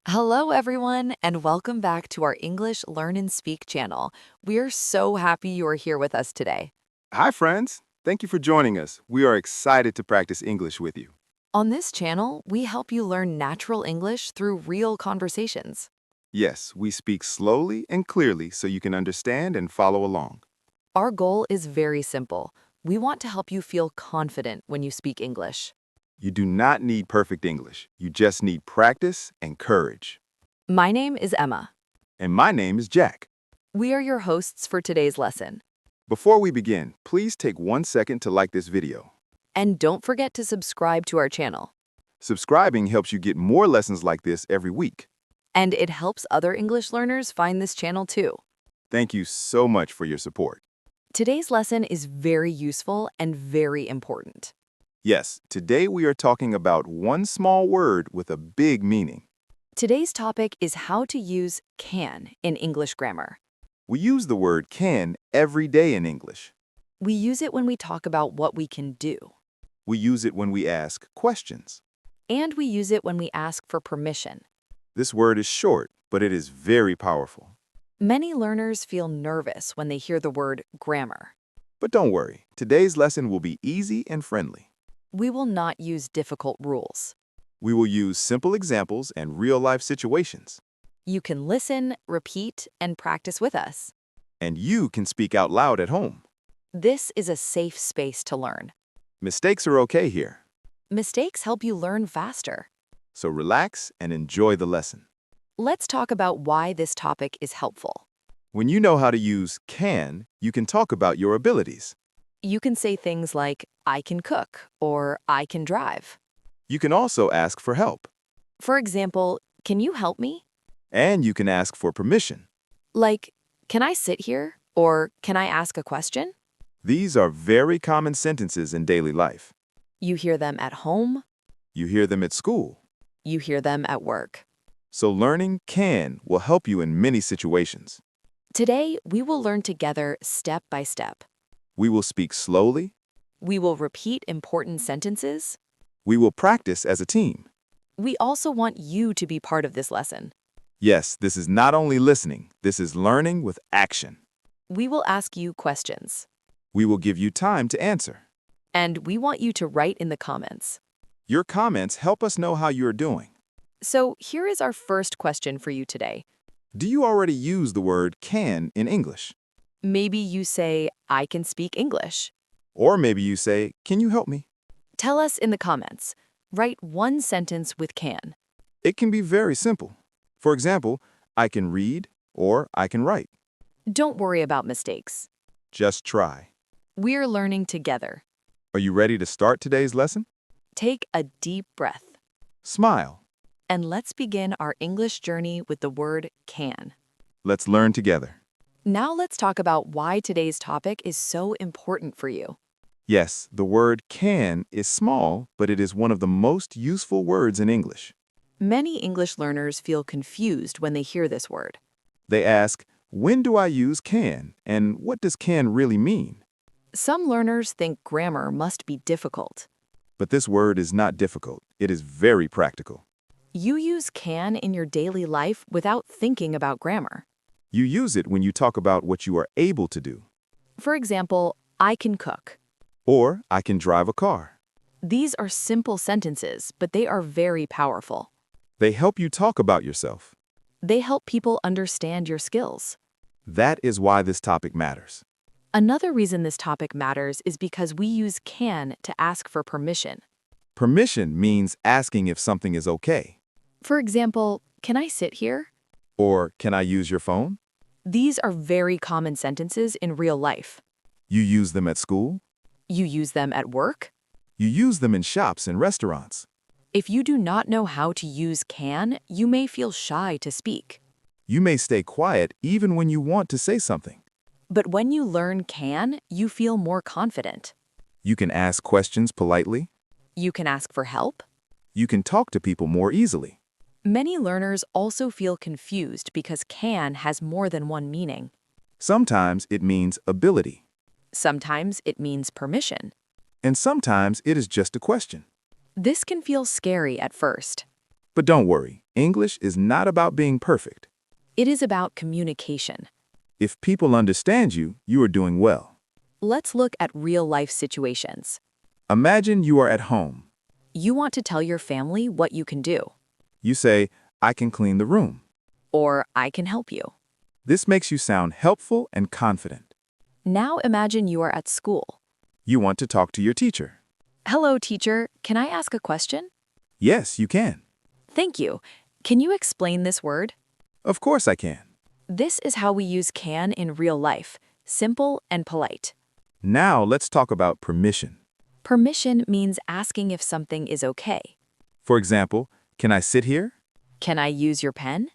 Hello, everyone, and welcome back to our English Learn and Speak channel. We're so happy you are here with us today. Hi, friends. Thank you for joining us. We are excited to practice English with you. On this channel, we help you learn natural English through real conversations. Yes, we speak slowly and clearly so you can understand and follow along. Our goal is very simple. We want to help you feel confident when you speak English. You do not need perfect English. You just need practice and courage. My name is Emma. And my name is Jack. We are your hosts for today's lesson. Before we begin, please take 1 second to like this video. And don't forget to subscribe to our channel. Subscribing helps you get more lessons like this every week. And it helps other English learners find this channel too. Thank you so much for your support. Today's lesson is very useful and very important. Yes, today we are talking about one small word with a big meaning. Today's topic is how to use can in English grammar. We use the word can every day in English. We use it when we talk about what we can do, We use it when we ask questions. and we use it when we ask for permission. This word is short, but it is very powerful. Many learners feel nervous when they hear the word grammar. But don't worry, today's lesson will be easy and friendly. We will not use difficult rules. We will use simple examples and real-life situations. You can listen, repeat, and practice with us. And you can speak out loud at home. This is a safe space to learn. Mistakes are okay here, Mistakes help you learn faster. so relax and enjoy the lesson. Let's talk about why this topic is helpful. When you know how to use can, you can talk about your abilities. You can say things like, I can cook, or I can drive. You can also ask for help, For example, can you help me? and you can ask for permission. Like, can I sit here? Or can I ask a question? These are very common sentences in daily life. You hear them at home. You hear them at school. You hear them at work. So learning can will help you in many situations. Today, we will learn together step by step. We will speak slowly. We will repeat important sentences. We will practice as a team. We also want you to be part of this lesson. Yes, this is not only listening, this is learning with action. We will ask you questions. We will give you time to answer. And we want you to write in the comments. Your comments help us know how you are doing. So here is our first question for you today. Do you already use the word can in English? Maybe you say, I can speak English. Or maybe you say, can you help me? Tell us in the comments. Write one sentence with can. It can be very simple. For example, I can read or I can write. Don't worry about mistakes. Just try. We're learning together. Are you ready to start today's lesson? Take a deep breath. Smile. And let's begin our English journey with the word can. Let's learn together. Now let's talk about why today's topic is so important for you. Yes, the word can is small, but it is one of the most useful words in English. Many English learners feel confused when they hear this word. They ask, when do I use can, and what does can really mean? Some learners think grammar must be difficult. But this word is not difficult. It is very practical. You use can in your daily life without thinking about grammar. You use it when you talk about what you are able to do. For example, I can cook. Or, I can drive a car. These are simple sentences, but they are very powerful. They help you talk about yourself. They help people understand your skills. That is why this topic matters. Another reason this topic matters is because we use can to ask for permission. Permission means asking if something is okay. For example, can I sit here? Or, can I use your phone? These are very common sentences in real life. You use them at school. You use them at work. You use them in shops and restaurants. If you do not know how to use can, you may feel shy to speak. You may stay quiet even when you want to say something. But when you learn can, you feel more confident. You can ask questions politely. You can ask for help. You can talk to people more easily. Many learners also feel confused because can has more than one meaning. Sometimes it means ability. Sometimes it means permission. And sometimes it is just a question. This can feel scary at first. But don't worry, English is not about being perfect. It is about communication. If people understand you, you are doing well. Let's look at real-life situations. Imagine you are at home. You want to tell your family what you can do, You say, I can clean the room. or I can help you. This makes you sound helpful and confident. Now imagine you are at school. You want to talk to your teacher. Hello, teacher. Can I ask a question? Yes, you can. Thank you. Can you explain this word? Of course I can. This is how we use can in real life, simple and polite. Now let's talk about permission. Permission means asking if something is okay. For example, can I sit here? Can I use your pen?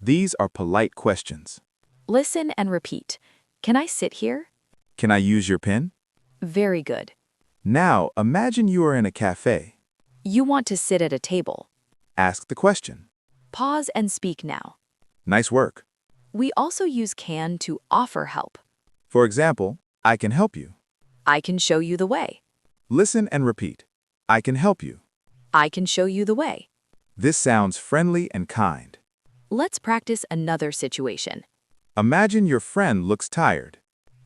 These are polite questions. Listen and repeat. Can I sit here? Can I use your pen? Very good. Now imagine you are in a cafe. You want to sit at a table. Ask the question. Pause and speak now. Nice work. We also use can to offer help. For example, I can help you. I can show you the way. Listen and repeat. I can help you. I can show you the way. This sounds friendly and kind. Let's practice another situation. Imagine your friend looks tired.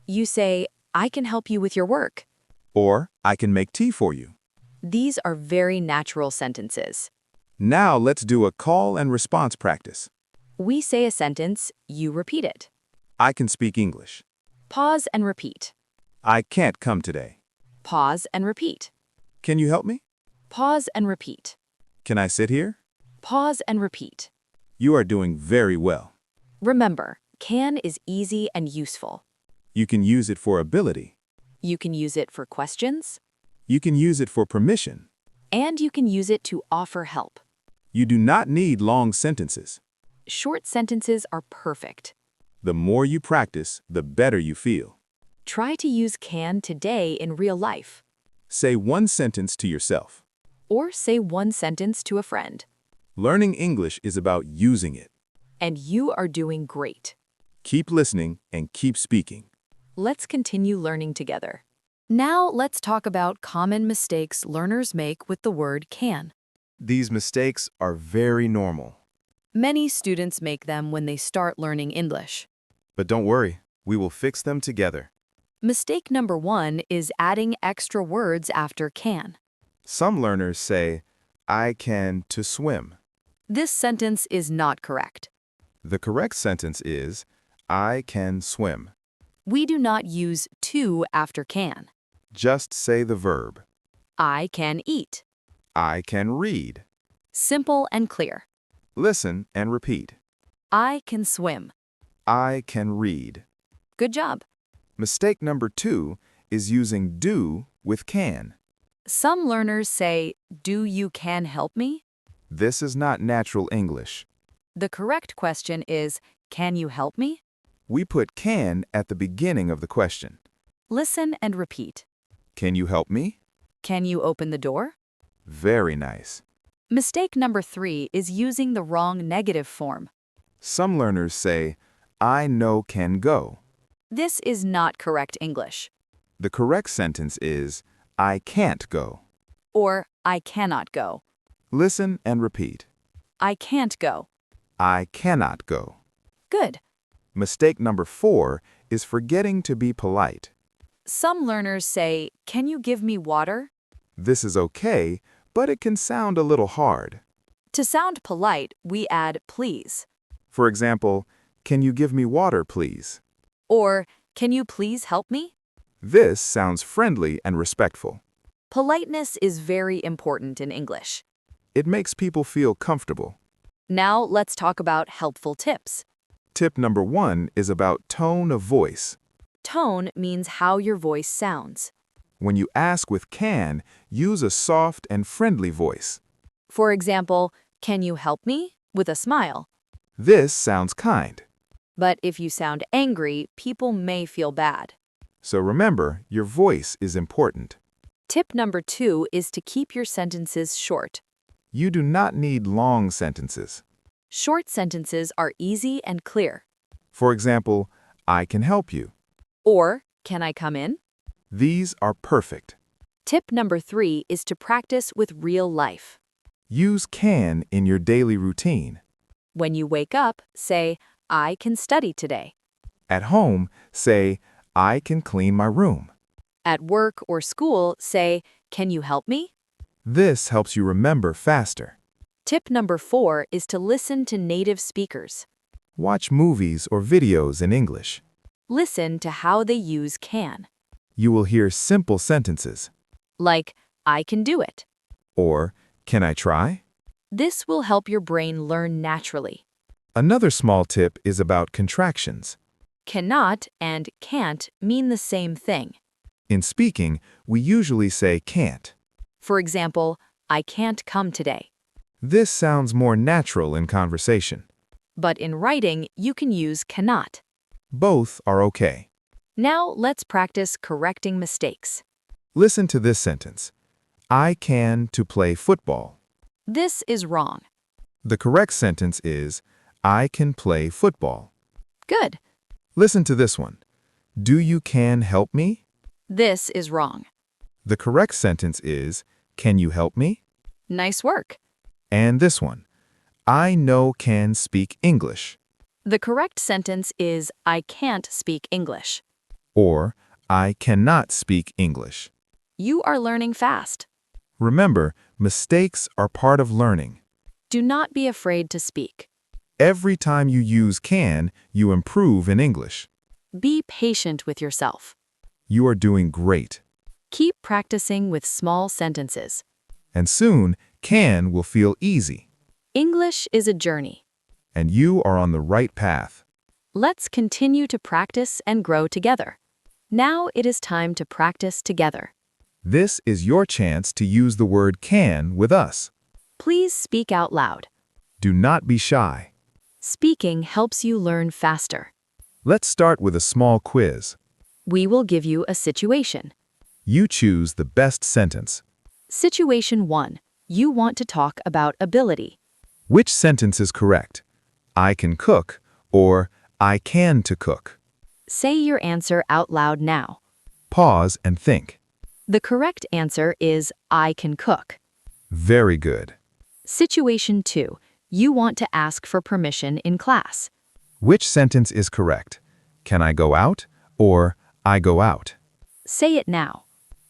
You say, I can help you with your work. Or, I can make tea for you. These are very natural sentences. Now let's do a call and response practice. We say a sentence, you repeat it. I can speak English. Pause and repeat. I can't come today. Pause and repeat. Can you help me? Pause and repeat. Can I sit here? Pause and repeat. You are doing very well. Remember, can is easy and useful. You can use it for ability. You can use it for questions, You can use it for permission. and you can use it to offer help. You do not need long sentences. Short sentences are perfect. The more you practice, the better you feel. Try to use can today in real life, Say one sentence to yourself. or say one sentence to a friend. Learning English is about using it. And you are doing great. Keep listening and keep speaking. Let's continue learning together. Now let's talk about common mistakes learners make with the word can. These mistakes are very normal. Many students make them when they start learning English. But don't worry, we will fix them together. Mistake number 1 is adding extra words after can. Some learners say, I can to swim. This sentence is not correct. The correct sentence is, I can swim. We do not use to after can. Just say the verb. I can eat. I can read. Simple and clear. Listen and repeat. I can swim. I can read. Good job. Mistake number 2 is using do with can. Some learners say, do you can help me? This is not natural English. The correct question is, can you help me? We put can at the beginning of the question. Listen and repeat. Can you help me? Can you open the door? Very nice. Mistake number 3 is using the wrong negative form. Some learners say, I know can go. This is not correct English. The correct sentence is, I can't go. Or, I cannot go. Listen and repeat. I can't go. I cannot go. Good. Mistake number 4 is forgetting to be polite. Some learners say, can you give me water? This is okay, but it can sound a little hard. To sound polite, we add please. For example, can you give me water, please? Or, can you please help me? This sounds friendly and respectful. Politeness is very important in English. It makes people feel comfortable. Now let's talk about helpful tips. Tip number 1 is about tone of voice. Tone means how your voice sounds. When you ask with can, use a soft and friendly voice. For example, can you help me? With a smile. This sounds kind. But if you sound angry, people may feel bad. So remember, your voice is important. Tip number 2 is to keep your sentences short. You do not need long sentences. Short sentences are easy and clear. For example, I can help you. Or, can I come in? These are perfect. Tip number 3 is to practice with real life. Use can in your daily routine. When you wake up, say, I can study today. At home, say, I can clean my room. At work or school, say, Can you help me? This helps you remember faster. Tip number 4 is to listen to native speakers. Watch movies or videos in English. Listen to how they use can. You will hear simple sentences. Like, I can do it. Or, can I try? This will help your brain learn naturally. Another small tip is about contractions. Cannot and can't mean the same thing. In speaking, we usually say can't. For example, I can't come today. This sounds more natural in conversation. But in writing, you can use cannot. Both are okay. Now let's practice correcting mistakes. Listen to this sentence. I can to play football. This is wrong. The correct sentence is, I can play football. Good. Listen to this one. Do you can help me? This is wrong. The correct sentence is, can you help me? Nice work. And this one. I know can speak English. The correct sentence is I can't speak English. Or, I cannot speak English. You are learning fast. Remember, mistakes are part of learning. Do not be afraid to speak. Every time you use can, you improve in English. Be patient with yourself. You are doing great. Keep practicing with small sentences. And soon, can will feel easy. English is a journey. And you are on the right path. Let's continue to practice and grow together. Now it is time to practice together. This is your chance to use the word can with us. Please speak out loud. Do not be shy. Speaking helps you learn faster. Let's start with a small quiz. We will give you a situation. You choose the best sentence. Situation 1. You want to talk about ability. Which sentence is correct? I can cook or I can to cook. Say your answer out loud now. Pause and think. The correct answer is I can cook. Very good. Situation 2. You want to ask for permission in class. Which sentence is correct? Can I go out or I go out? Say it now.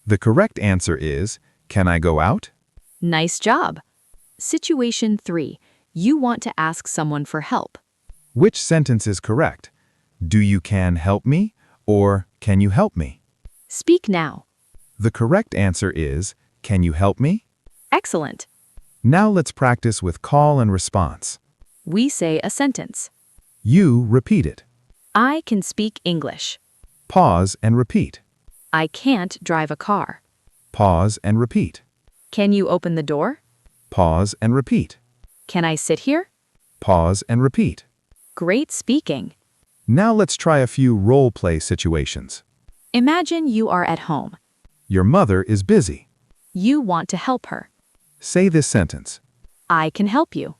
The correct answer is, can I go out? Nice job. Situation 3. You want to ask someone for help. Which sentence is correct? Do you can help me or can you help me? Speak now. The correct answer is, can you help me? Excellent. Now let's practice with call and response. We say a sentence. You repeat it. I can speak English. Pause and repeat. I can't drive a car. Pause and repeat. Can you open the door? Pause and repeat. Can I sit here? Pause and repeat. Great speaking. Now let's try a few role-play situations. Imagine you are at home. Your mother is busy. You want to help her. Say this sentence. I can help you.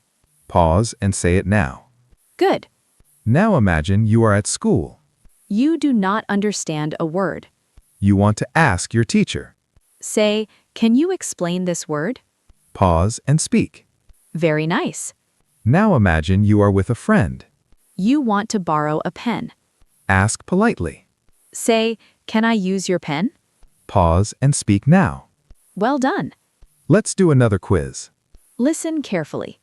Pause and say it now. Good. Now imagine you are at school. You do not understand a word. You want to ask your teacher. Say, can you explain this word? Pause and speak. Very nice. Now imagine you are with a friend. You want to borrow a pen. Ask politely. Say, can I use your pen? Pause and speak now. Well done. Let's do another quiz. Listen carefully.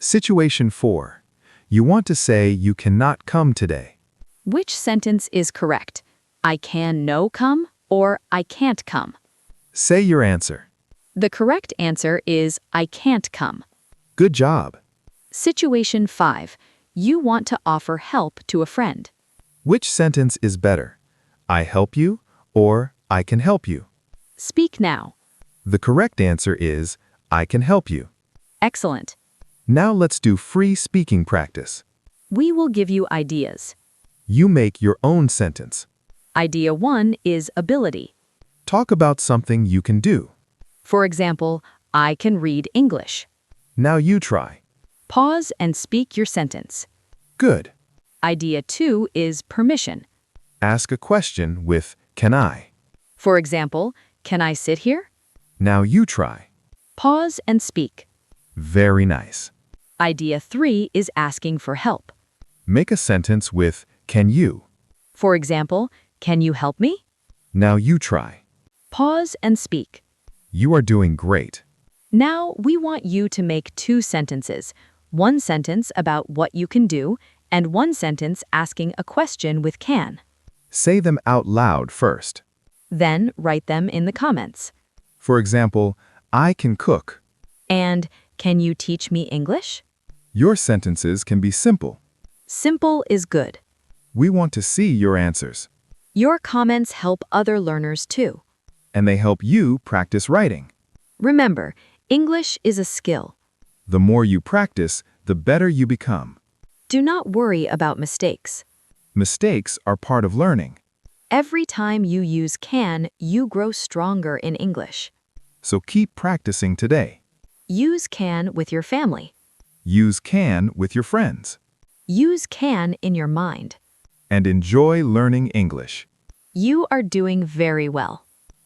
Situation 4. You want to say you cannot come today. Which sentence is correct? I can no come or I can't come? Say your answer. The correct answer is I can't come. Good job. Situation 5. You want to offer help to a friend. Which sentence is better? I help you or I can help you? Speak now. The correct answer is I can help you. Excellent. Now let's do free speaking practice. We will give you ideas. You make your own sentence. Idea 1 is ability. Talk about something you can do. For example, I can read English. Now you try. Pause and speak your sentence. Good. Idea 2 is permission. Ask a question with can I? For example, can I sit here? Now you try. Pause and speak. Very nice. Idea 3 is asking for help. Make a sentence with can you. For example, can you help me? Now you try. Pause and speak. You are doing great. Now we want you to make 2 sentences. One sentence about what you can do, and one sentence asking a question with can. Say them out loud first. Then write them in the comments. For example, I can cook. And can you teach me English? Your sentences can be simple. Simple is good. We want to see your answers, Your comments help other learners too. and they help you practice writing. Remember, English is a skill. The more you practice, the better you become. Do not worry about mistakes. Mistakes are part of learning, Every time you use can, you grow stronger in English. so keep practicing today. Use can with your family. Use can with your friends, Use can in your mind. and enjoy learning English. You are doing very well.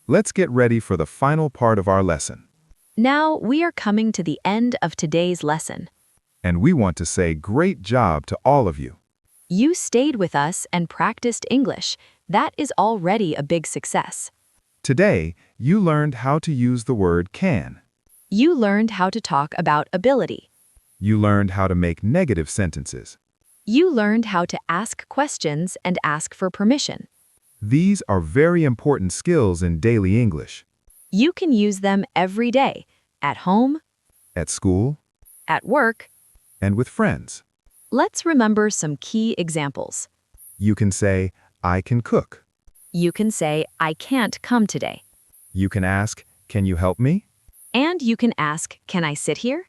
Let's get ready for the final part of our lesson. Now we are coming to the end of today's lesson. And we want to say great job to all of you. You stayed with us and practiced English. That is already a big success. Today, you learned how to use the word can. You learned how to talk about ability. You learned how to make negative sentences. You learned how to ask questions and ask for permission. These are very important skills in daily English. You can use them every day, at home, At school, at work. and with friends. Let's remember some key examples. You can say, I can cook. You can say, I can't come today. You can ask, can you help me? And you can ask, can I sit here?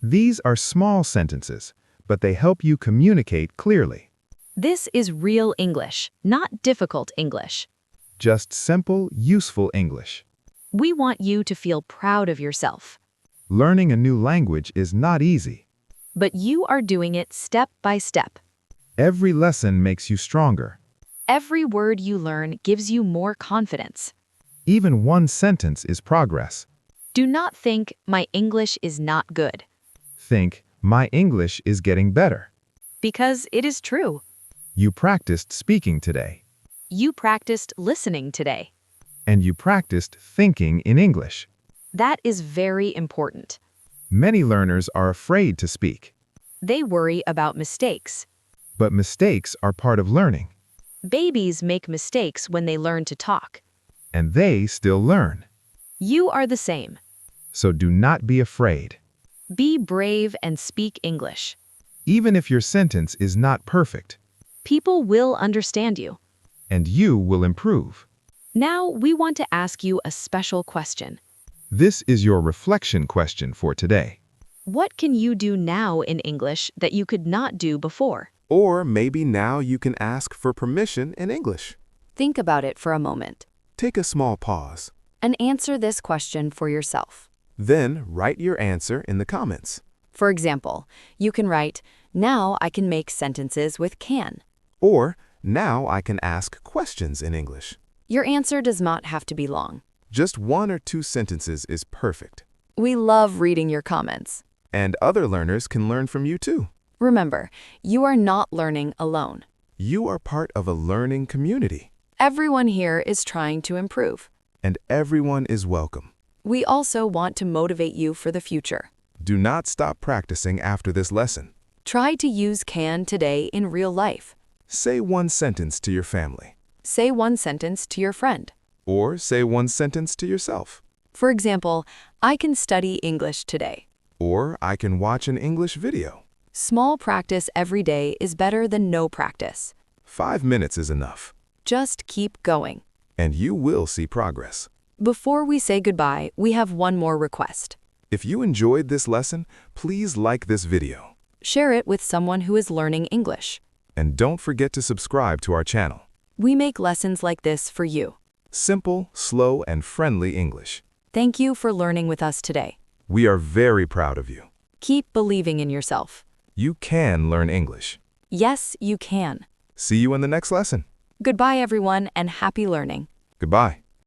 These are small sentences, but they help you communicate clearly. This is real English, not difficult English. Just simple, useful English. We want you to feel proud of yourself. Learning a new language is not easy. But you are doing it step by step. Every lesson makes you stronger. Every word you learn gives you more confidence. Even one sentence is progress. Do not think, my English is not good. Think, my English is getting better. Because it is true. You practiced speaking today. You practiced listening today. And you practiced thinking in English. That is very important. Many learners are afraid to speak. They worry about mistakes. But mistakes are part of learning. Babies make mistakes when they learn to talk. And they still learn. You are the same. So do not be afraid. Be brave and speak English. Even if your sentence is not perfect. People will understand you. And you will improve. Now we want to ask you a special question. This is your reflection question for today. What can you do now in English that you could not do before? Or maybe now you can ask for permission in English. Think about it for a moment. Take a small pause. And answer this question for yourself. Then write your answer in the comments. For example, you can write, now I can make sentences with can. Or, now I can ask questions in English. Your answer does not have to be long. Just 1 or 2 sentences is perfect. We love reading your comments. And other learners can learn from you too. Remember, you are not learning alone. You are part of a learning community. Everyone here is trying to improve. And everyone is welcome. We also want to motivate you for the future. Do not stop practicing after this lesson. Try to use can today in real life. Say 1 sentence to your family. Say one sentence to your friend. Or say 1 sentence to yourself. For example, I can study English today. Or I can watch an English video. Small practice every day is better than no practice. 5 minutes is enough. Just keep going. And you will see progress. Before we say goodbye, we have one more request. If you enjoyed this lesson, please like this video. Share it with someone who is learning English. And don't forget to subscribe to our channel. We make lessons like this for you. Simple, slow, and friendly English. Thank you for learning with us today. We are very proud of you. Keep believing in yourself. You can learn English. Yes, you can. See you in the next lesson. Goodbye, everyone, and happy learning. Goodbye.